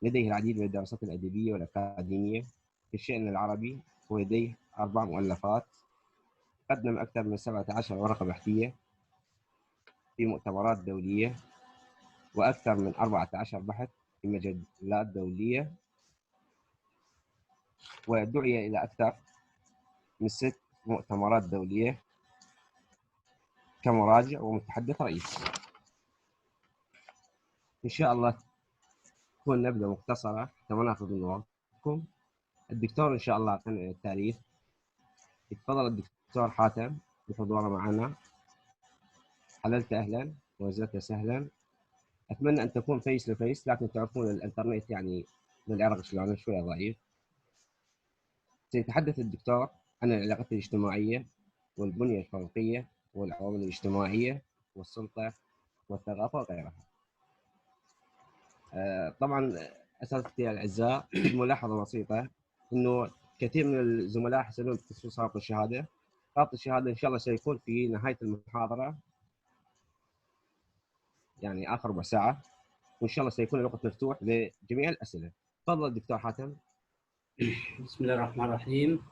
لديه العديد من الدراسات الأدبية والأكاديمية في الشأن العربي، ولديه 4 مؤلفات. قدم أكثر من 17 ورقة بحثية في مؤتمرات دولية، وأكثر من 14 بحث في مجلات دولية، ودعي إلى أكثر من 6 مؤتمرات دولية كمراجع ومتحدث رئيس. إن شاء الله تكون نبذة مختصرة كما ناخذ من وقتكم. الدكتور إن شاء الله أعطينا التاريخ. يتفضل الدكتور حاتم بحضوره معنا. حللت أهلا ونزلت سهلا. أتمنى أن تكون فيس لفيس، لكن تعرفون الإنترنت يعني بالعراق شلون شوية ضعيف. سيتحدث الدكتور عن العلاقات الاجتماعية والبنية الفوقية والعوامل الاجتماعية والسلطة والثقافة وغيرها. طبعا أساتذتي الأعزاء، ملاحظة بسيطة إنه كثير من الزملاء يسألون بخصوص رابط الشهادة. رابط الشهادة إن شاء الله سيكون في نهاية المحاضرة، يعني آخر ربع ساعة، وإن شاء الله سيكون الوقت مفتوح لجميع الأسئلة. تفضل دكتور حاتم. بسم الله الرحمن الرحيم.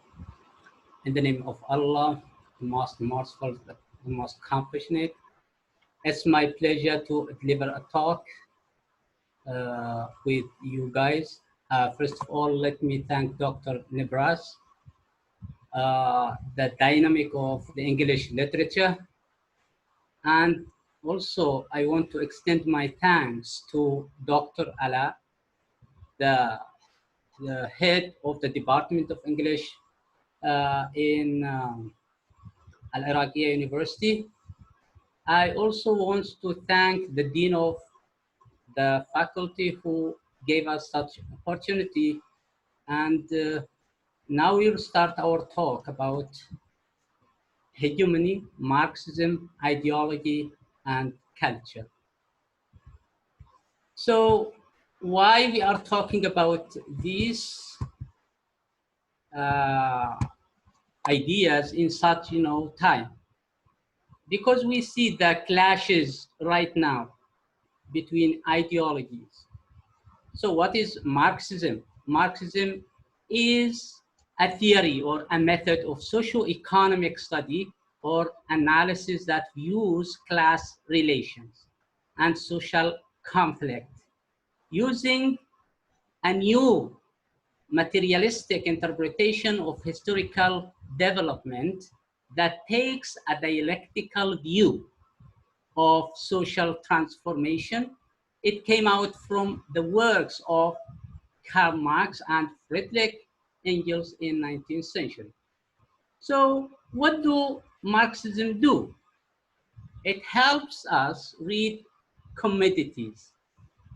In the name of Allah, the most merciful, the most compassionate, it's my pleasure to deliver a talk with you guys. First of all, let me thank Dr. Nibras, the dynamic of the English literature. And also, I want to extend my thanks to Dr. Ala, the head of the Department of English in Iraqia University. I also want to thank the Dean of the faculty who gave us such opportunity. And now we'll start our talk about hegemony, Marxism, ideology, and culture. So why we are talking about these ideas in such time? Because we see the clashes right now between ideologies. So what is Marxism? Marxism is a theory or a method of socio-economic study or analysis that views class relations and social conflict using a new materialistic interpretation of historical development that takes a dialectical view of social transformation. It came out from the works of Karl Marx and Friedrich Engels in 19th century. So what do Marxism do? It helps us read commodities,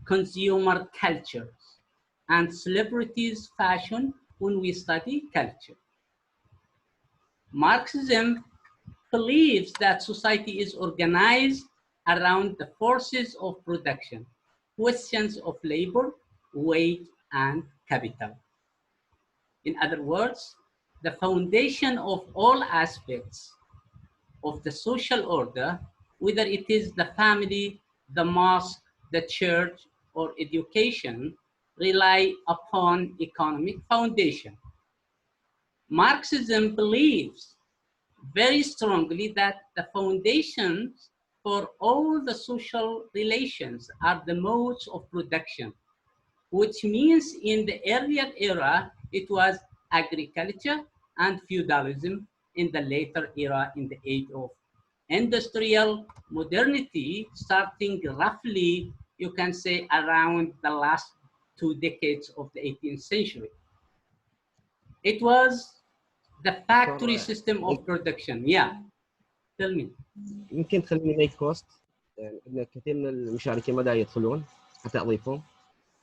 consumer cultures, and celebrities' fashion when we study culture. Marxism believes that society is organized around the forces of production, questions of labor, wage, and capital. In other words, the foundation of all aspects of the social order, whether it is the family, the mosque, the church, or education, rely upon economic foundation. Marxism believes very strongly that the foundations for all the social relations are the modes of production, which means in the earlier era, it was agriculture and feudalism. In the later era, in the age of industrial modernity, starting roughly, you can say around the last 2 decades of the 18th century. It was the factory system of production. Yeah, tell me. يمكن تخليني ميك كوست، عندنا كثير من المشاركين ما دا يدخلون حتى أضيفهم.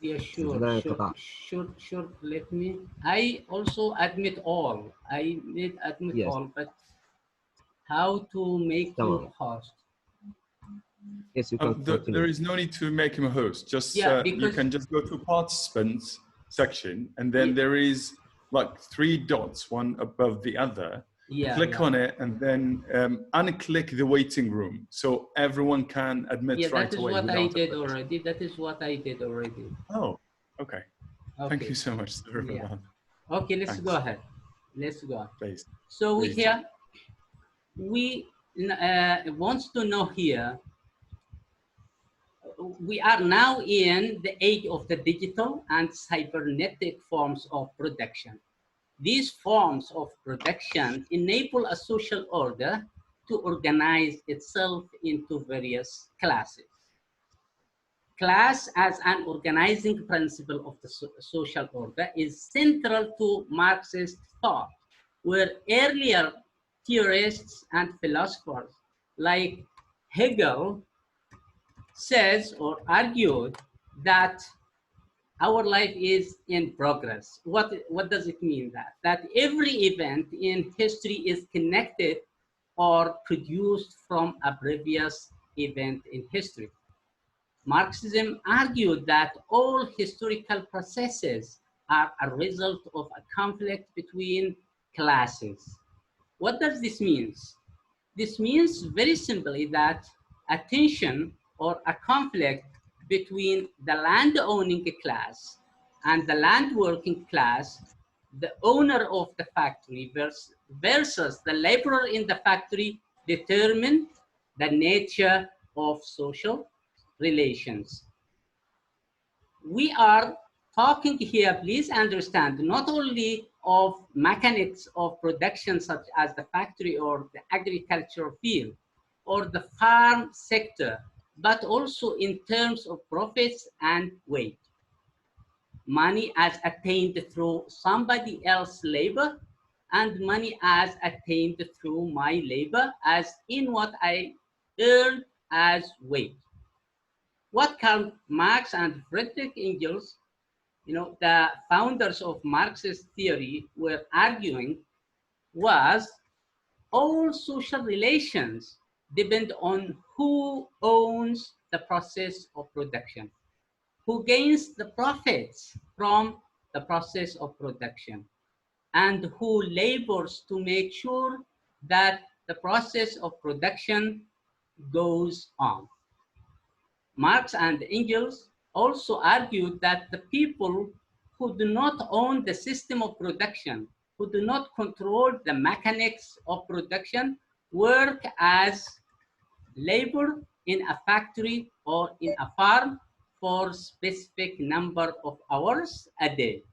Yeah, sure. Let me. I also admit all. I did admit Yes. all, but how to make you host? Yes, you can. There is no need to make him a host. Just you can just go to participants section, and then there is like 3 dots, one above the other. Click on it, and then unclick the waiting room, so everyone can admit right away. That is what I did already. That is what I did already. Oh, okay. Okay. Thank you so much, sir. Yeah. Okay, let's go ahead. Let's go on. Please. So Please. here, we wants to know here, we are now in the age of the digital and cybernetic forms of production. These forms of production enable a social order to organize itself into various classes. Class as an organizing principle of the social order is central to Marxist thought, where earlier theorists and philosophers like Hegel says or argued that our life is in progress. What does it mean that? That every event in history is connected or produced from a previous event in history. Marxism argued that all historical processes are a result of a conflict between classes. What does this mean? This means very simply that a tension or a conflict between the land-owning class and the land-working class, the owner of the factory versus the laborer in the factory, determine the nature of social relations. We are talking here, please understand, not only of mechanics of production such as the factory or the agricultural field or the farm sector, but also in terms of profits and wage. Money as attained through somebody else's labor and money as attained through my labor as in what I earn as wage. What Karl Marx and Friedrich Engels, the founders of Marxist theory, were arguing was all social relations depend on who owns the process of production, who gains the profits from the process of production, and who labors to make sure that the process of production goes on. Marx and Engels also argued that the people who do not own the system of production, who do not control the mechanics of production, work as labor in a factory or in a farm for a specific number of hours a day,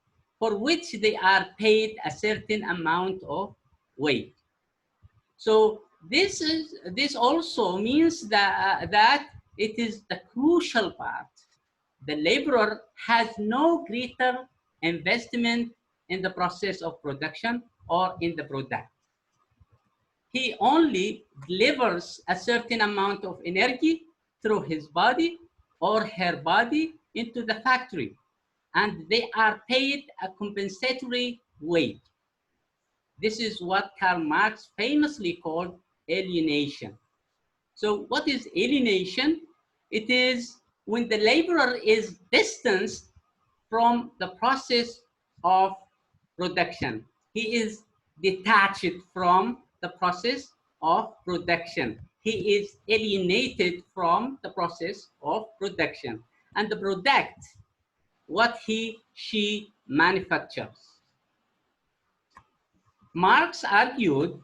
for which they are paid a certain amount of wage. So this also means that it is the crucial part. The laborer has no greater investment in the process of production or in the product. He only delivers a certain amount of energy through his body or her body into the factory, and they are paid a compensatory wage. This is what Karl Marx famously called alienation. So what is alienation? It is when the laborer is distanced from the process of production. He is detached from the process of production. He is alienated from the process of production. And the product, what she manufactures. Marx argued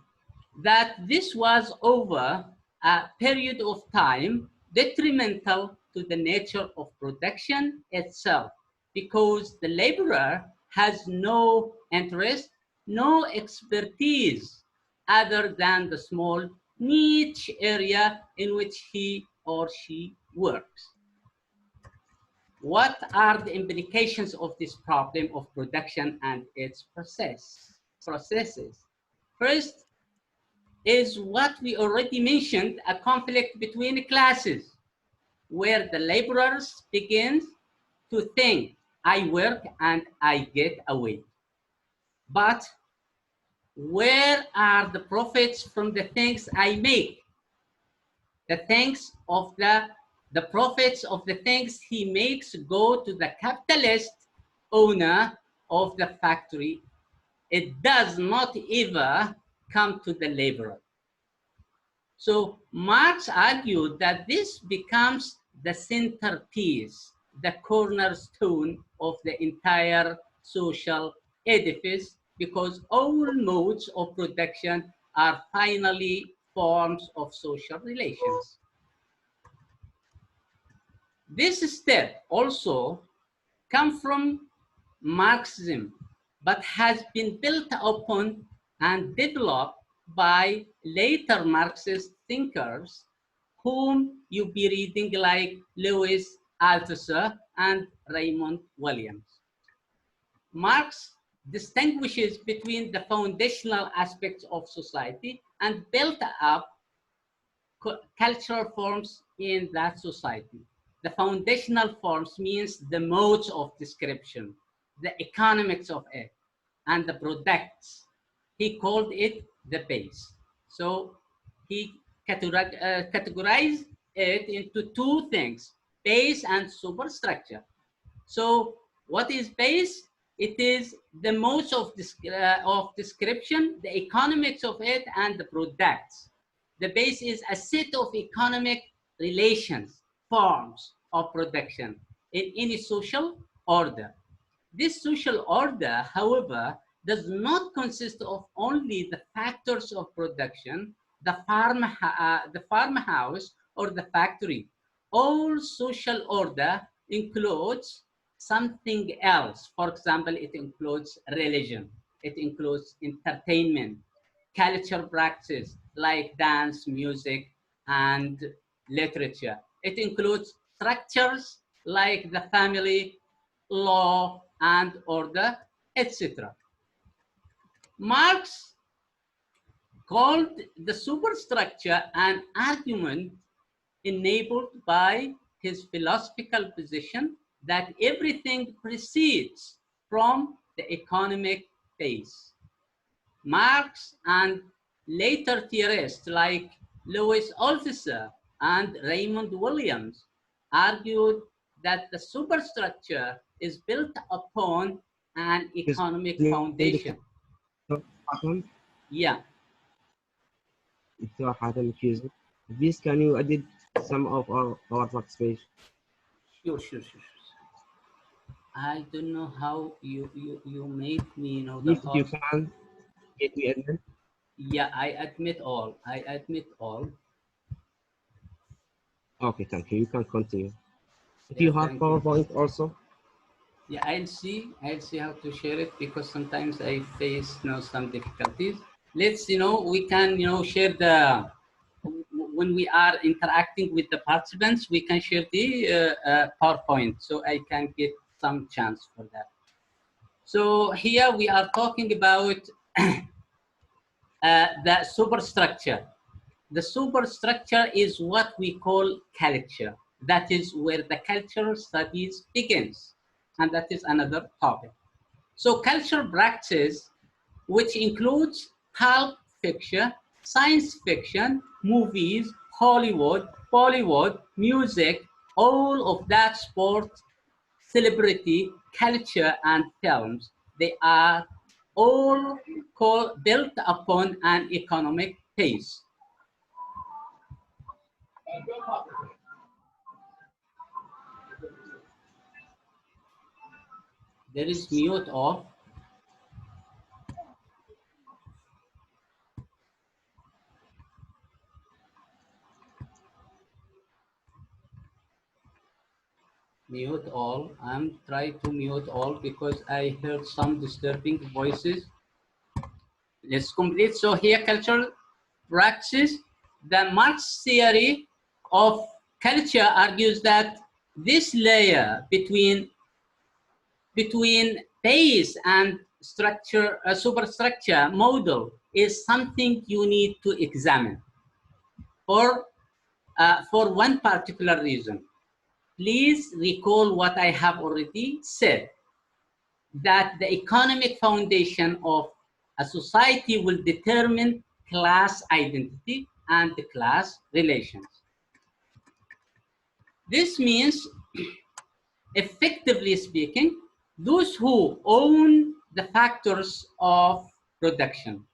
that this was over a period of time detrimental to the nature of production itself, because the laborer has no interest, no expertise other than the small niche area in which he or she works. What are the implications of this problem of production and its processes? First is what we already mentioned, a conflict between classes, where the laborers begin to think, I work and I get a wage. But where are the profits from the things I make? The things of the profits of the things he makes go to the capitalist owner of the factory. It does not ever come to the laborer. So Marx argued that this becomes the centerpiece, the cornerstone of the entire social edifice, because all modes of production are finally forms of social relations. This step also comes from Marxism, but has been built upon and developed by later Marxist thinkers, whom you'll be reading like Louis Althusser and Raymond Williams. Marx distinguishes between the foundational aspects of society and built up cultural forms in that society. The foundational forms means the modes of description, the economics of it, and the products. He called it the base. So he categorized it into two things, base and superstructure. So what is base? It is the modes of description, the economics of it, and the products. The base is a set of economic relations, forms of production in any social order. This social order, however, does not consist of only the factors of production, the farmhouse or the factory. All social order includes something else. For example, it includes religion, it includes entertainment, culture practice like dance, music, and literature. It includes structures like the family, law, and order, etc. Marx called the superstructure an argument enabled by his philosophical position that everything proceeds from the economic base. Marx and later theorists like Louis Althusser and Raymond Williams argued that the superstructure is built upon an economic foundation. Yeah. Mr. Hatem, please can you edit some of our participation? Sure. I don't know how you make me know the if you can get me admit. Yeah, I admit all. Okay, thank you. You can continue. If you have PowerPoint also. Yeah, I'll see how to share it, because sometimes I face some difficulties. Let's we can share the when we are interacting with the participants, we can share the PowerPoint, so I can get some chance for that. So here we are talking about the superstructure. The superstructure is what we call culture. That is where the cultural studies begins, and that is another topic. So cultural practice, which includes pulp fiction, science fiction, movies, Hollywood, Bollywood, music, all of that sport, celebrity, culture, and films, they are all built upon an economic base. There is mute off. Mute all. I'm trying to mute all because I heard some disturbing voices. Let's complete. So here, cultural practice. The Marx theory of culture argues that this layer between base and structure, superstructure model is something you need to examine for one particular reason. Please recall what I have already said, that the economic foundation of a society will determine class identity and the class relations. This means, effectively speaking, those who own the factors of production,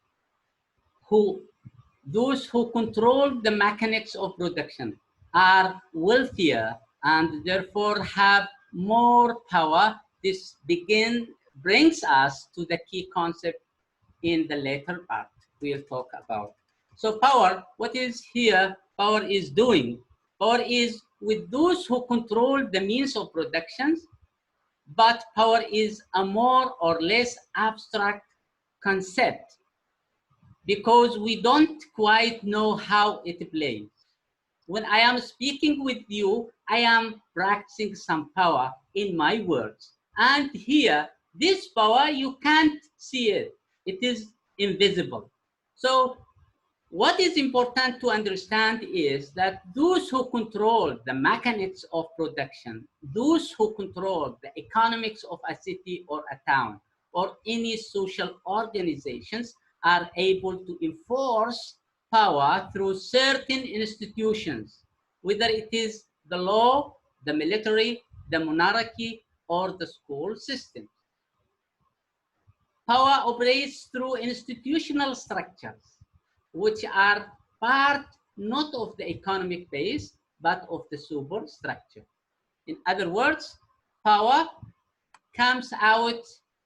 those who control the mechanics of production are wealthier and therefore have more power this brings us to the key concept in the later part we'll talk about. So power, what is here? Power is doing. Power is with those who control the means of production, but power is a more or less abstract concept because we don't quite know how it plays. When I am speaking with you, I am practicing some power in my words. And here, this power, you can't see it. It is invisible. So what is important to understand is that those who control the mechanics of production, those who control the economics of a city or a town or any social organizations are able to enforce power through certain institutions, whether it is the law, the military, the monarchy, or the school system. Power operates through institutional structures, which are part not of the economic base, but of the superstructure. In other words, power comes out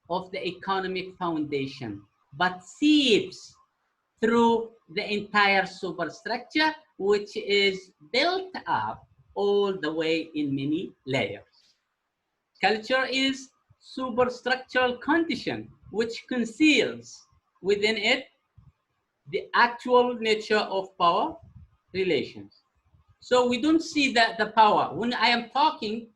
of the economic foundation, but seeps through the entire superstructure, which is built up all the way in many layers. Culture is superstructural condition, which conceals within it the actual nature of power relations. So we don't see the power. When I am talking,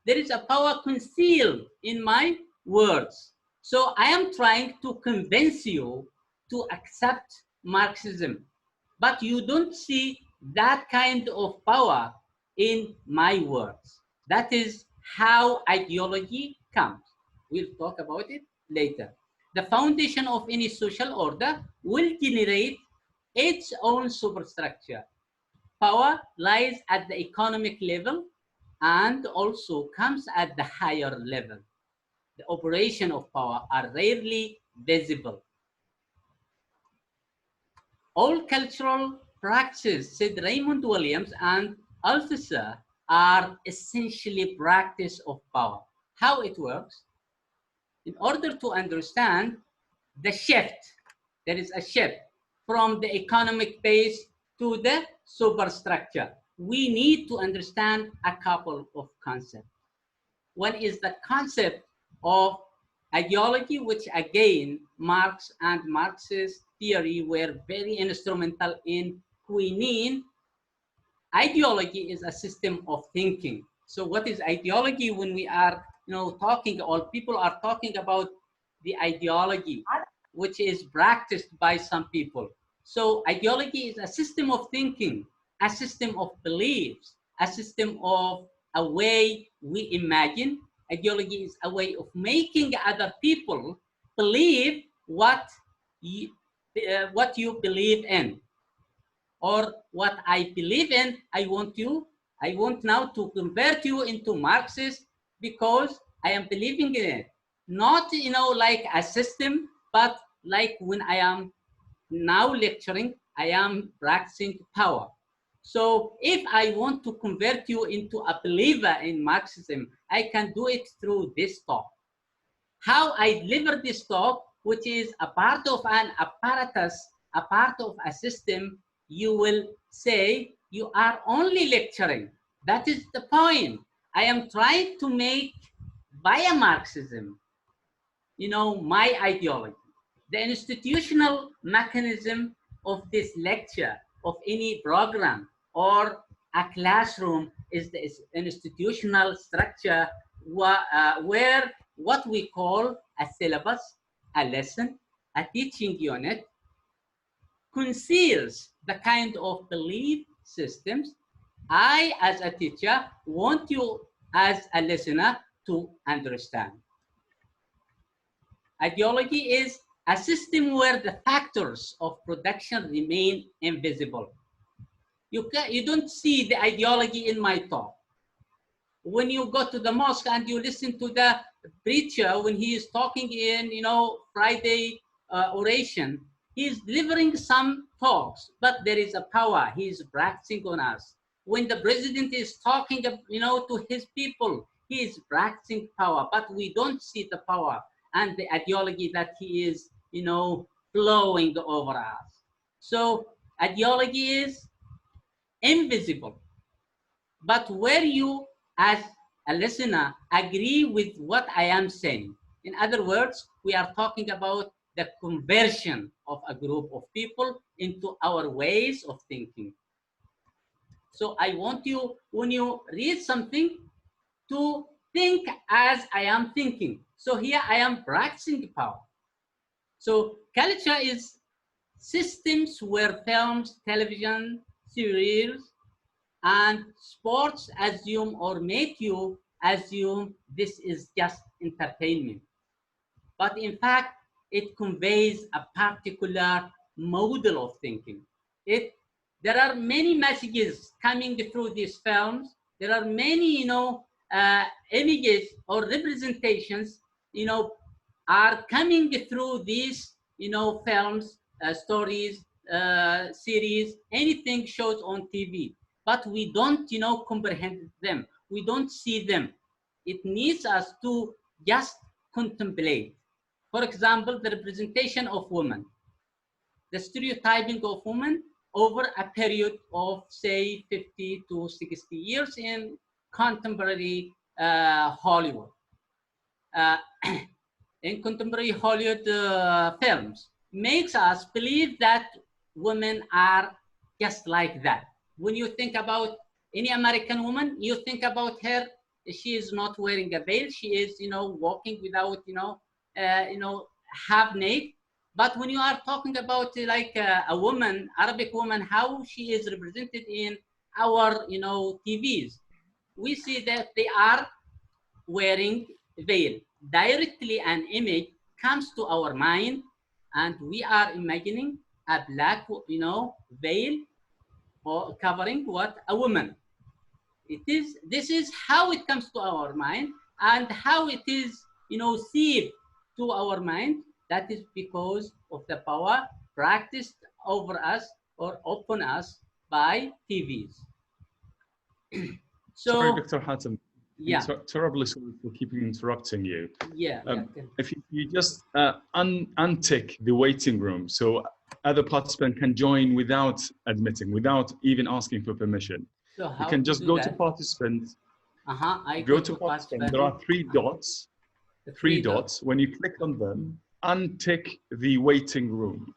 there is a power concealed in my words. So I am trying to convince you to accept Marxism, but you don't see that kind of power in my words. That is how ideology comes. We'll talk about it later. The foundation of any social order will generate its own superstructure. Power lies at the economic level and also comes at the higher level. The operation of power are rarely visible. All cultural practices, said Raymond Williams and Althusser, are essentially practice of power. How it works? In order to understand the shift, there is a shift from the economic base to the superstructure. We need to understand a couple of concepts. One is the concept of ideology, which again, Marx and Marxist theory were very instrumental in coining. Ideology is a system of thinking. So what is ideology? When we are talking, or people are talking about the ideology, which is practiced by some people. So ideology is a system of thinking, a system of beliefs, a system of a way we imagine. Ideology is a way of making other people believe what you believe in, or what I believe in. I want now to convert you into Marxist because I am believing in it. Not like a system, but like when I am now lecturing, I am practicing power. So if I want to convert you into a believer in Marxism, I can do it through this talk. How I deliver this talk, which is a part of an apparatus, a part of a system, you will say you are only lecturing. That is the point. I am trying to make via Marxism, my ideology. The institutional mechanism of this lecture, of any program or a classroom, is the institutional structure where what we call a syllabus, a lesson, a teaching unit conceals the kind of belief systems I, as a teacher, want you as a listener to understand. Ideology is a system where the factors of production remain invisible. You don't see the ideology in my talk. When you go to the mosque and you listen to the preacher when he is talking in, Friday oration, he is delivering some talks, but there is a power he is practicing on us. When the president is talking, to his people, he is practicing power, but we don't see the power and the ideology that he is, flowing over us. So ideology is invisible. But where you, as a listener, agree with what I am saying. In other words, we are talking about the conversion of a group of people into our ways of thinking. So I want you, when you read something, to think as I am thinking. So here I am practicing power. So culture is systems where films, television, series, and sports assume or make you assume this is just entertainment. But in fact, it conveys a particular model of thinking. There are many messages coming through these films. There are many, images or representations, are coming through these, films, stories, series, anything shows on TV. But we don't, comprehend them. We don't see them. It needs us to just contemplate. For example, the representation of women, the stereotyping of women over a period of, say, 50 to 60 years in contemporary Hollywood. In contemporary Hollywood films, makes us believe that women are just like that. When you think about any American woman, you think about her, she is not wearing a veil, she is, walking without, half naked. But when you are talking about like a woman, Arabic woman, how she is represented in our, TVs, we see that they are wearing veil. Directly an image comes to our mind, and we are imagining a black, veil or covering what? A woman. This is how it comes to our mind, and how it is, seeped to our mind. That is because of the power practiced over us or upon us by TVs. So, sorry, Dr. Hatem. Yeah. Terribly sorry for keeping interrupting you. Yeah. If you just untick the waiting room, so other participants can join without admitting, without even asking for permission. So you can just go to participants. I go to participants. There are three dots. Three dots. When you click on them, untick the waiting room.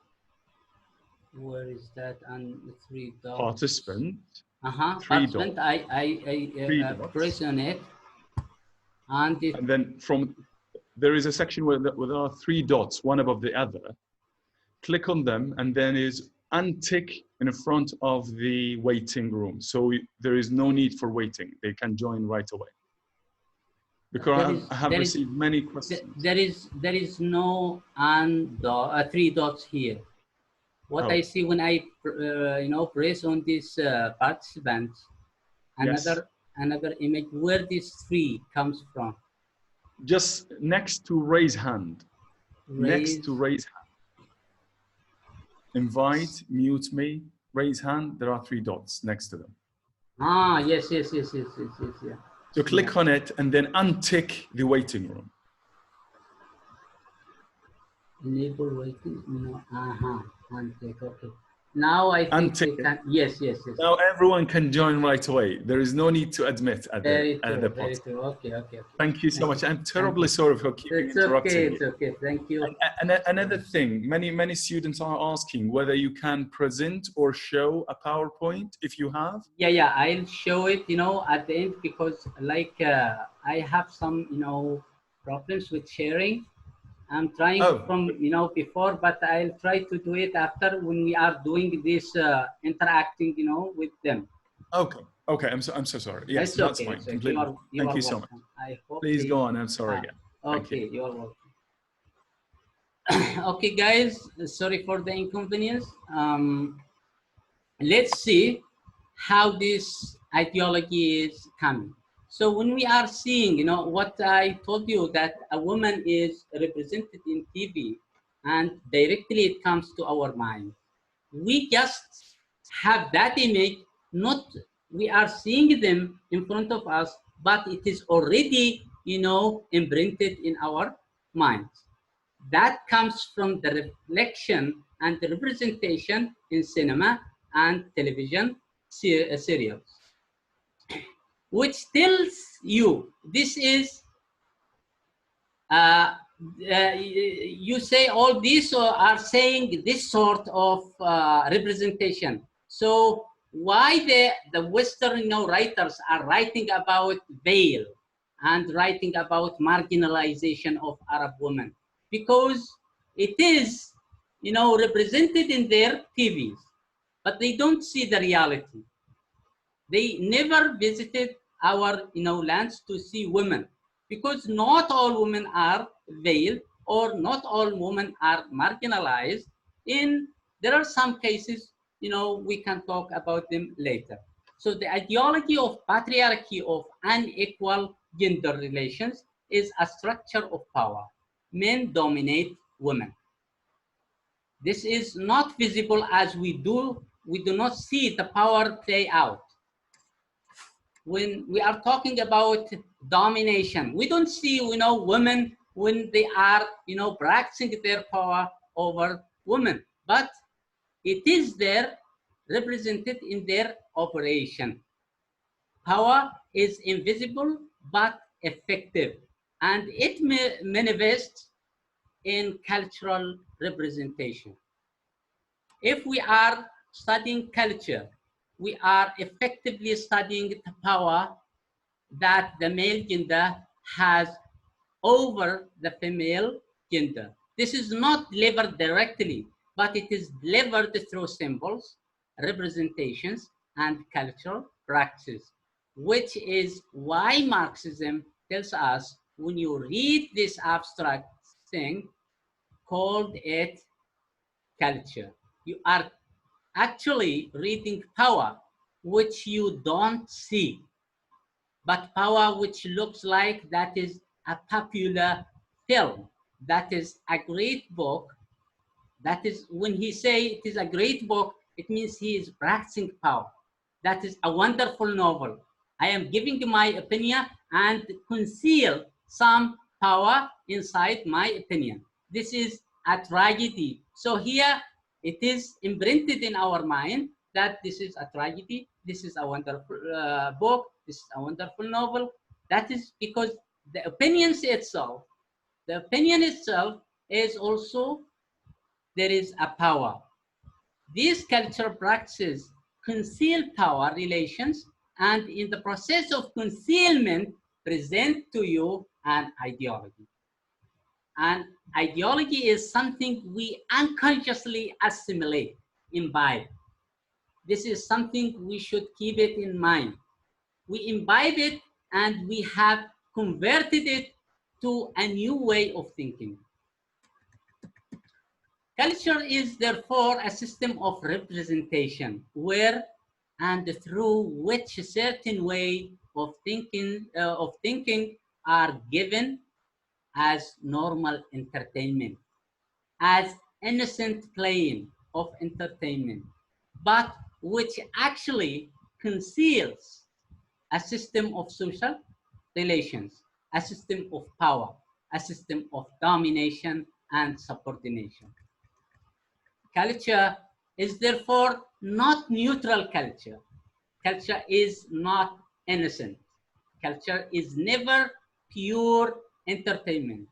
Where is that? And three dots. Participant. Participant. Dots. I press on it. And then there is a section where there are three dots, one above the other. Click on them, and then is untick in front of the waiting room. So there is no need for waiting. They can join right away. Because I have received many questions. There is no three dots here. What I see when I press on this participants, another image where this three comes from. Just next to raise hand. Next to raise hand. Invite, mute me, raise hand. There are three dots next to them. Yes. Yeah. So click on it and then untick the waiting room. Enable waiting. Untick. Okay. Now I think we can. Yes. Now everyone can join right away. There is no need to admit at the very true. Okay. Thank you so much. I'm terribly sorry for keeping interrupting you. It's okay. Thank you. And another thing, many students are asking whether you can present or show a PowerPoint if you have. Yeah. I'll show it, at the end, because I have some, problems with sharing. I'm trying from, before, but I'll try to do it after when we are doing this interacting, with them. Okay. I'm so sorry. Yes, that's fine. Thank you so much. I hope Please go on. I'm sorry again. Okay, you are welcome. Okay, guys, sorry for the inconvenience. Let's see how this ideology is coming. So when we are seeing, what I told you, that a woman is represented in TV and directly it comes to our mind. We just have that image, we are seeing them in front of us, but it is already, you know, imprinted in our minds. That comes from the reflection and the representation in cinema and television serials, which tells you this is, you say all these are saying this sort of representation. So why the Western, you know, writers are writing about veil and writing about marginalization of Arab women? Because it is, you know, represented in their TVs, but they don't see the reality. They never visited our, you know, lands to see women, because not all women are veiled or not all women are marginalized. There are some cases, you know, we can talk about them later. So the ideology of patriarchy, of unequal gender relations, is a structure of power. Men dominate women. This is not visible as we do not see the power play out. When we are talking about domination, we don't see, you know, women when they are, you know, practicing their power over women, but it is there, represented in their operation. Power is invisible but effective, and it manifests in cultural representation. If we are studying culture, we are effectively studying the power that the male gender has over the female gender. This is not delivered directly, but it is delivered through symbols, representations, and cultural practices, which is why Marxism tells us, when you read this abstract thing, called it culture, you are actually reading power which you don't see, but power which looks like that is a popular film, that is a great book. That is, when he say it is a great book, it means he is practicing power. That is a wonderful novel. I am giving my opinion and conceal some power inside my opinion. This is a tragedy. So here it is imprinted in our mind that this is a tragedy, this is a wonderful book, this is a wonderful novel. That is because the opinion itself is also, there is a power. These cultural practices conceal power relations, and in the process of concealment, present to you an ideology. And ideology is something we unconsciously assimilate, imbibe. This is something we should keep it in mind. We imbibe it and we have converted it to a new way of thinking. Culture is therefore a system of representation where and through which a certain way of thinking are given as normal entertainment, as innocent playing of entertainment, but which actually conceals a system of social relations, a system of power, a system of domination and subordination. Culture is therefore not neutral culture. Culture is not innocent. Culture is never pure entertainment.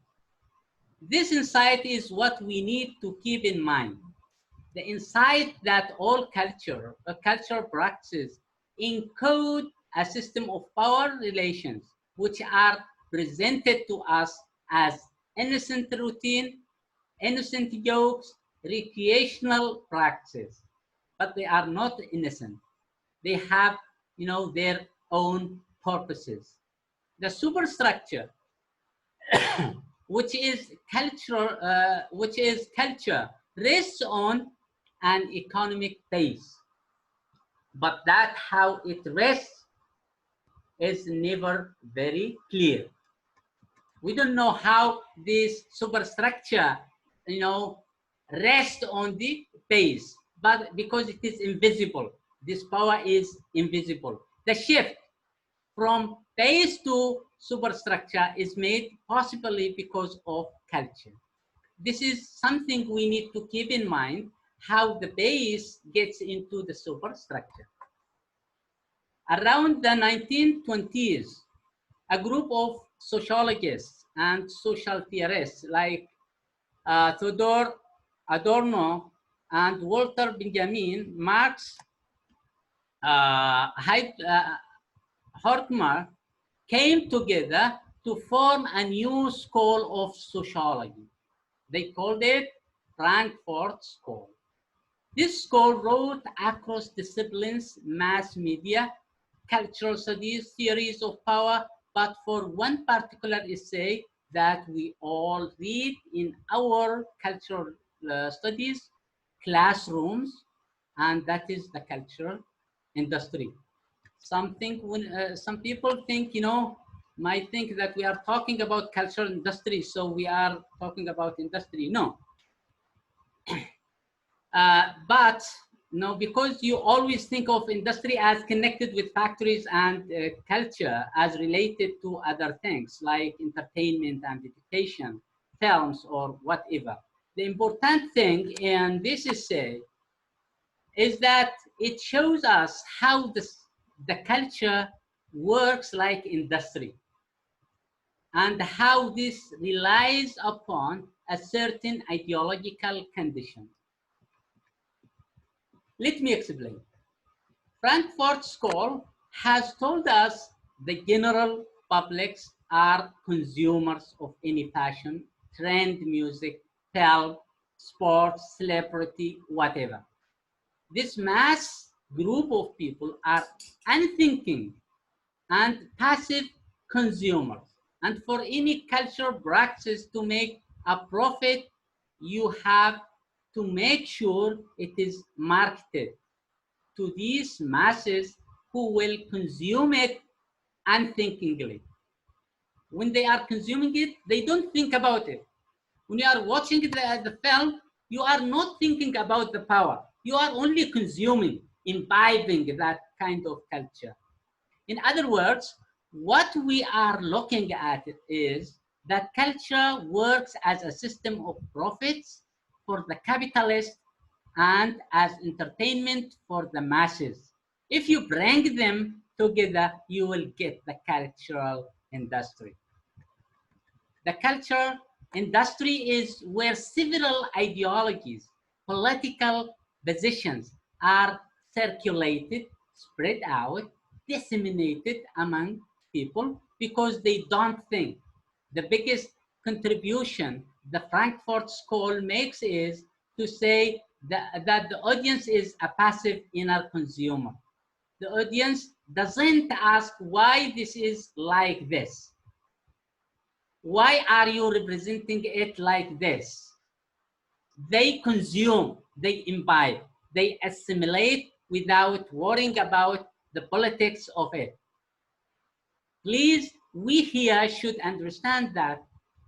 This insight is what we need to keep in mind. The insight that all cultural practices encode a system of power relations which are presented to us as innocent routine, innocent jokes, recreational practices, but they are not innocent. They have, you know, their own purposes. The superstructure, which is culture, rests on an economic base, but that how it rests is never very clear. We don't know how this superstructure, you know, rests on the base, but because it is invisible, this power is invisible. The shift from base to superstructure is made possibly because of culture. This is something we need to keep in mind, how the base gets into the superstructure. Around the 1920s, a group of sociologists and social theorists like Theodor Adorno and Walter Benjamin, Marx, Horkheimer, came together to form a new school of sociology. They called it Frankfurt School. This school wrote across disciplines, mass media, cultural studies, theories of power, but for one particular essay that we all read in our cultural studies classrooms, and that is the cultural industry. Some people think, might think that we are talking about cultural industry, so we are talking about industry. No. But no, because you always think of industry as connected with factories and culture as related to other things like entertainment and education, films or whatever. The important thing in this essay is that it shows us how the culture works like industry and how this relies upon a certain ideological condition. Let me explain. Frankfurt School has told us the general publics are consumers of any fashion, trend, music, film, sports, celebrity, whatever. This mass group of people are unthinking and passive consumers. And for any cultural practice to make a profit, you have to make sure it is marketed to these masses who will consume it unthinkingly. When they are consuming it, they don't think about it. When you are watching the film, you are not thinking about the power. You are only consuming, imbibing that kind of culture. In other words, what we are looking at is that culture works as a system of profits for the capitalist and as entertainment for the masses. If you bring them together, you will get the cultural industry. The cultural industry is where several ideologies, political positions are circulated, spread out, disseminated among people because they don't think. The biggest contribution the Frankfurt School makes is to say that the audience is a passive inner consumer. The audience doesn't ask why this is like this. Why are you representing it like this? They consume, they imbibe, they assimilate without worrying about the politics of it. Please, we here should understand that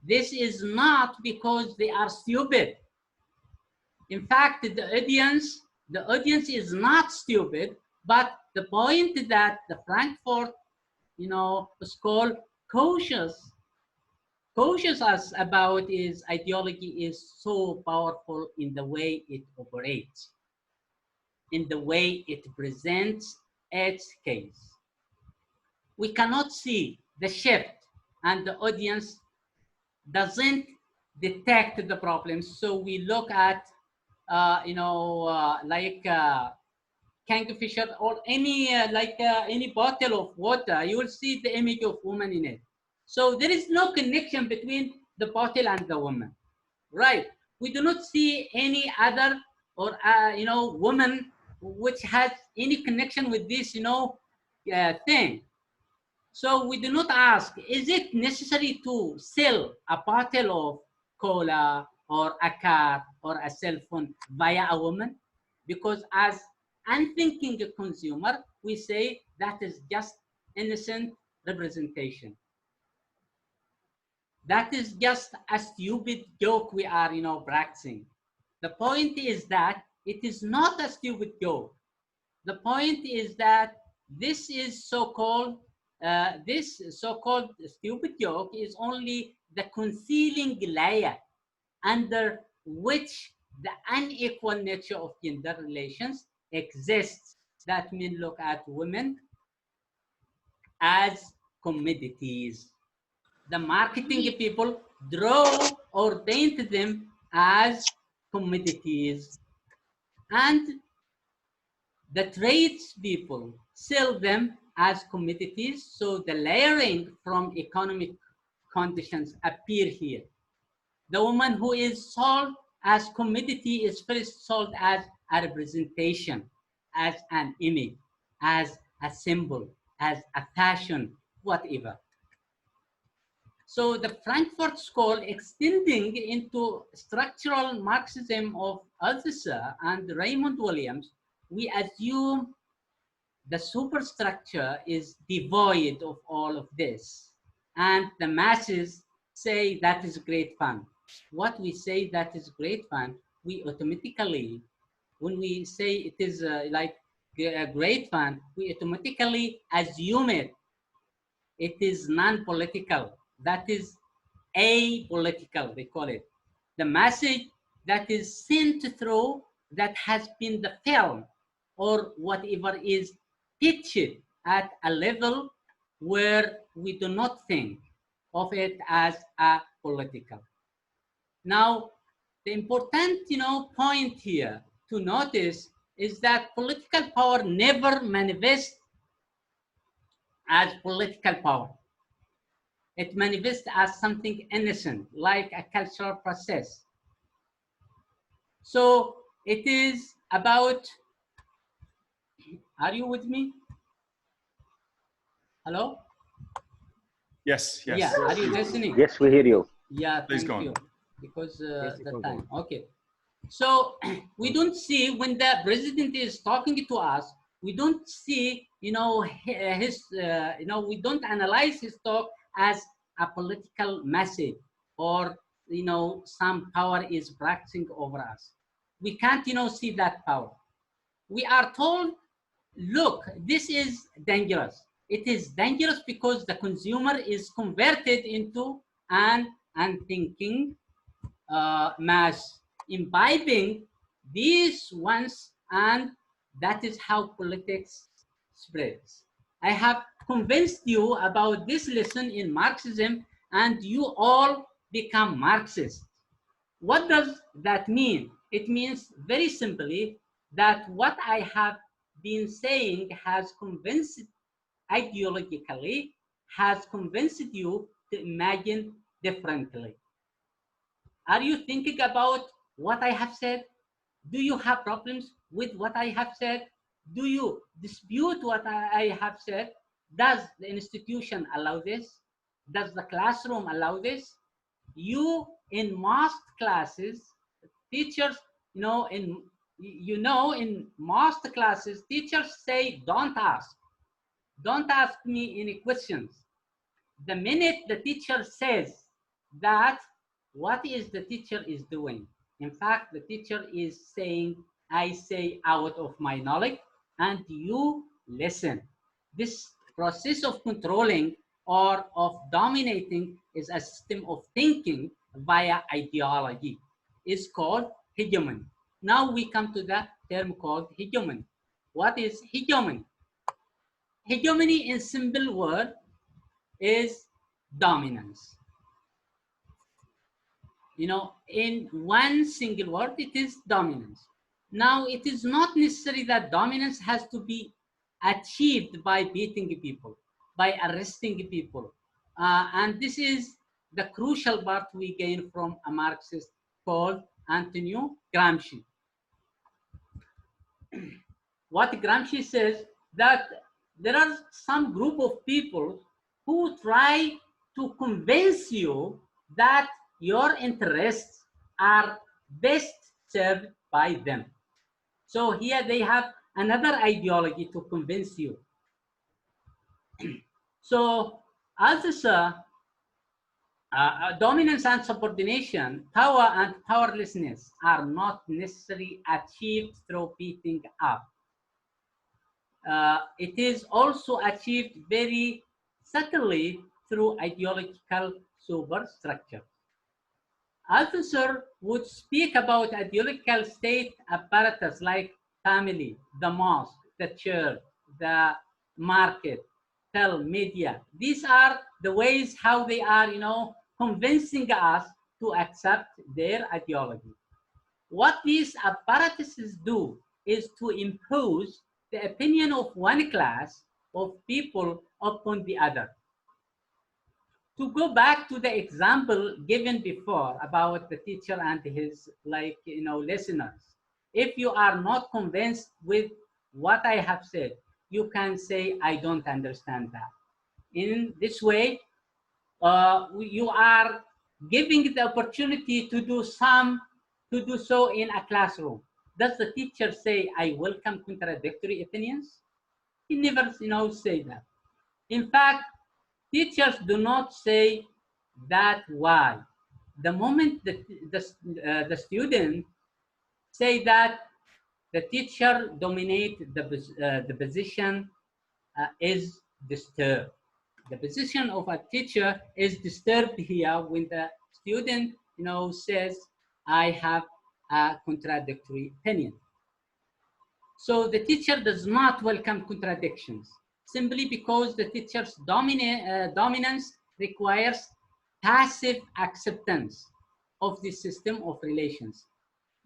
this is not because they are stupid. In fact, the audience is not stupid, but the point that the Frankfurt, School cautious us about is ideology is so powerful in the way it operates, in the way it presents its case. We cannot see the shift and the audience doesn't detect the problems. So we look at, like Kingfisher or any, any bottle of water, you will see the image of woman in it. So there is no connection between the bottle and the woman, right? We do not see any other or, woman which has any connection with this, thing. So we do not ask, is it necessary to sell a bottle of cola or a car or a cell phone via a woman? Because as unthinking consumer, we say that is just innocent representation. That is just a stupid joke we are, practicing. The point is that it is not a stupid joke. The point is that this is so-called this so-called stupid joke is only the concealing layer under which the unequal nature of gender relations exists. That men look at women as commodities. The marketing people draw or paint them as commodities, and the trades people sell them as commodities. So the layering from economic conditions appear here. The woman who is sold as commodity is first sold as a representation, as an image, as a symbol, as a fashion, whatever. So the Frankfurt School, extending into structural Marxism of Althusser and Raymond Williams, we assume the superstructure is devoid of all of this. And the masses say that is great fun. What we say that is great fun, we automatically, when we say it is like great fun, we automatically assume it is non-political. That is apolitical, they call it. The message that is sent through, that has been the film or whatever is pitched at a level where we do not think of it as a political. Now, the important point here to notice is that political power never manifests as political power. It manifests as something innocent, like a cultural process. So it is about, are you with me? Hello? Yes, yes. Yeah, are you listening? Yes, we hear you. Yeah, Please thank you. go on. Because the time, okay. So we don't see, when the president is talking to us, we don't see, we don't analyze his talk as a political message, or some power is practicing over us. We can't see that power. We are told, look, this is dangerous. It is dangerous because the consumer is converted into an unthinking mass, imbibing these ones, and that is how politics spreads. I have convinced you about this lesson in Marxism, and you all become Marxists. What does that mean? It means very simply that what I have been saying has convinced, ideologically, has convinced you to imagine differently. Are you thinking about what I have said? Do you have problems with what I have said? Do you dispute what I have said? Does the institution allow this? Does the classroom allow this? In most classes, teachers, in most classes, teachers say, don't ask. Don't ask me any questions. The minute the teacher says that, what is the teacher is doing? In fact, the teacher is saying, I say out of my knowledge and you listen. This process of controlling or of dominating is a system of thinking via ideology. It's called hegemony. Now we come to the term called hegemony. What is hegemony? Hegemony in simple word is dominance. In one single word, it is dominance. Now, it is not necessary that dominance has to be achieved by beating people, by arresting people. And this is the crucial part we gain from a Marxist called Antonio Gramsci. What Gramsci says, that there are some group of people who try to convince you that your interests are best served by them. So here they have another ideology to convince you. So as dominance and subordination, power and powerlessness are not necessarily achieved through beating up. It is also achieved very Secondly, through ideological superstructure. Althusser would speak about ideological state apparatus like family, the mosque, the church, the market, media. These are the ways how they are, convincing us to accept their ideology. What these apparatuses do is to impose the opinion of one class of people upon the other. To go back to the example given before about the teacher and his listeners, if you are not convinced with what I have said, you can say, I don't understand that. In this way, you are giving the opportunity to do so in a classroom. Does the teacher say, I welcome contradictory opinions? He never, say that. In fact, teachers do not say that. Why? The moment the student say that, the teacher dominate the position is disturbed. The position of a teacher is disturbed here when the student, says, I have a contradictory opinion. So the teacher does not welcome contradictions, simply because the teacher's dominance requires passive acceptance of the system of relations.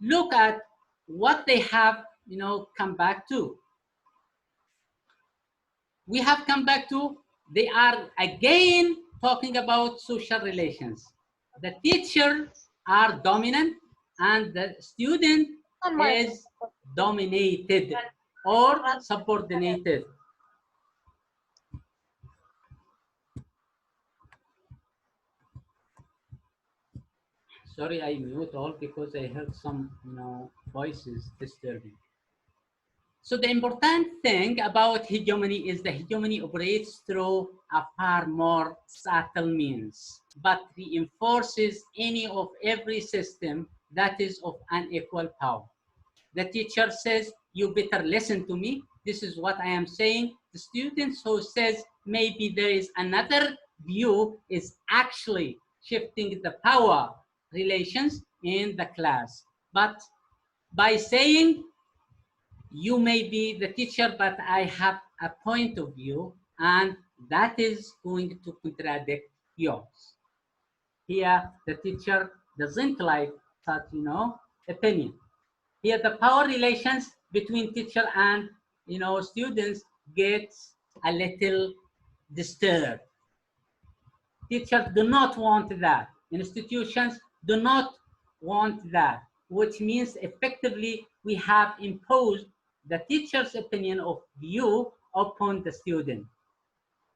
Look at what they have, come back to. We have come back to, they are again talking about social relations. The teachers are dominant and the student is dominated or subordinated. Sorry, I mute all because I heard some, voices disturbing. So the important thing about hegemony is the hegemony operates through a far more subtle means, but reinforces any of every system that is of unequal power. The teacher says, you better listen to me. This is what I am saying. The student who says, maybe there is another view is actually shifting the power relations in the class. But by saying, you may be the teacher, but I have a point of view, and that is going to contradict yours. Here, the teacher doesn't like such, opinion. Here, the power relations between teacher and, students gets a little disturbed. Teachers do not want that. Institutions do not want that, which means effectively we have imposed the teacher's opinion of view upon the student.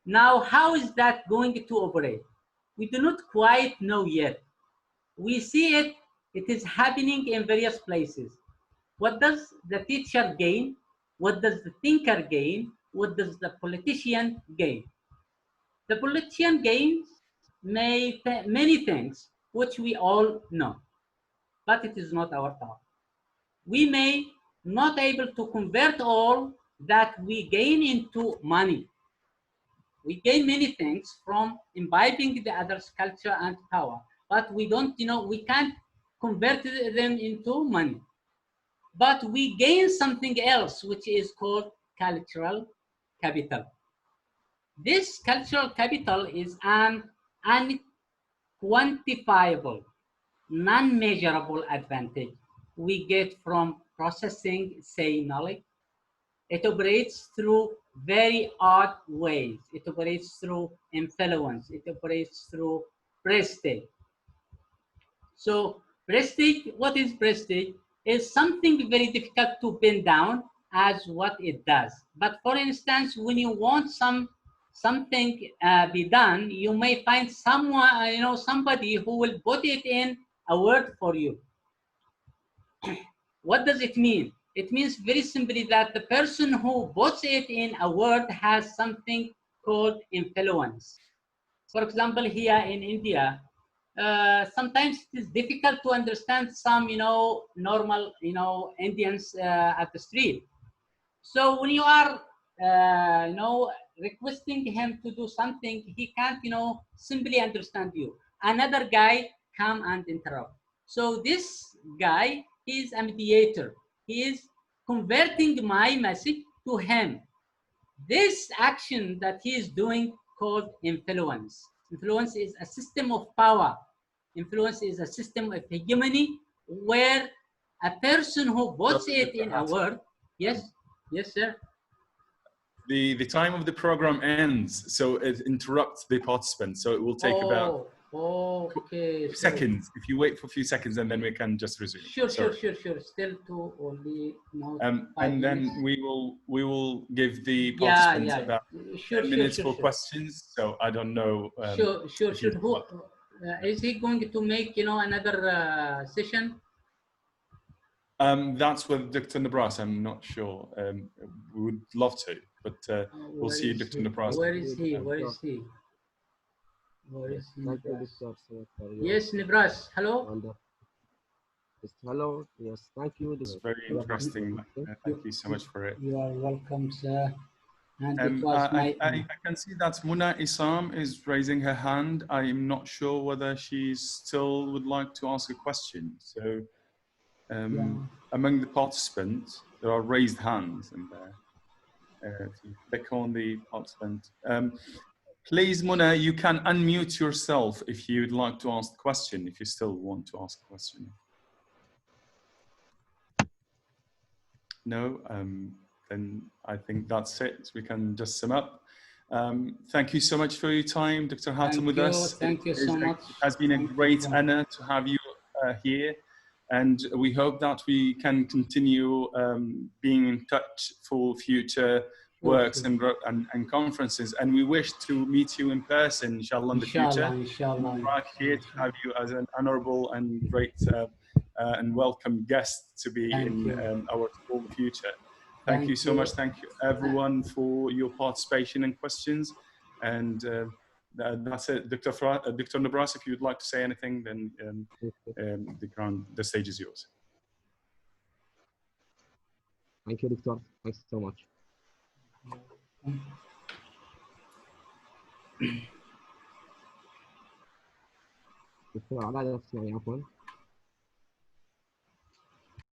Now, how is that going to operate? We do not quite know yet. We see it is happening in various places. What does the teacher gain? What does the thinker gain? What does the politician gain? The politician gains many things, which we all know, but it is not our task. We may not able to convert all that we gain into money. We gain many things from imbibing the other's culture and power, but we don't, we can't convert them into money. But we gain something else, which is called cultural capital. This cultural capital is an unquantifiable, non-measurable advantage we get from processing, say, knowledge. It operates through very odd ways. It operates through influence. It operates through prestige. So prestige, what is prestige? Is something very difficult to pin down as what it does. But for instance, when you want something be done, you may find someone, somebody who will put it in a word for you. What does it mean? It means very simply that the person who puts it in a word has something called influence. For example, here in India, sometimes it is difficult to understand some, normal, Indians at the street. So when you are you know, requesting him to do something, he can't, you know, simply understand you. Another guy come and interrupt. So this guy, he's a mediator. He is converting my message to him. This action that he is doing called influence. Influence is a system of power. Influence is a system of hegemony where a person who votes it in a word. Yes, yes, sir. The time of the program ends, so it interrupts the participants. So it will take about seconds. If you wait for a few seconds, and then we can just resume. Sure. Still to only and then we will give the participants about 10 minutes for questions. So I don't know. Sure. Who is he going to make, you know, another session? That's with Dr. Nibras. I'm not sure. We would love to, but we'll see Dr. Nibras. Where is he? Yes, Nibras. Hello. Hello. Yes, thank you. It's very interesting. Thank you so much for it. You are welcome, sir. And I can see that Muna Isam is raising her hand. I'm not sure whether she still would like to ask a question. So among the participants, there are raised hands in there. If you click on the participant. Please, Muna, you can unmute yourself if you'd like to ask a question, if you still want to ask a question. No, then I think that's it. We can just sum up. Thank you so much for your time, Dr. Hatem, with us. Thank you so much. It has been a great honor to have you here. And we hope that we can continue being in touch for future works and conferences. And we wish to meet you in person, inshallah, in the future. Inshallah. We're here to have you as an honorable and great and welcome guest to be in our school in the future. Thank you so much. Thank you, everyone, for your participation and questions. And that's it. Dr. Nibras, if you'd like to say anything, then the stage is yours. Thank you, Doctor. Thanks so much. دكتور علاء نفسي عفوا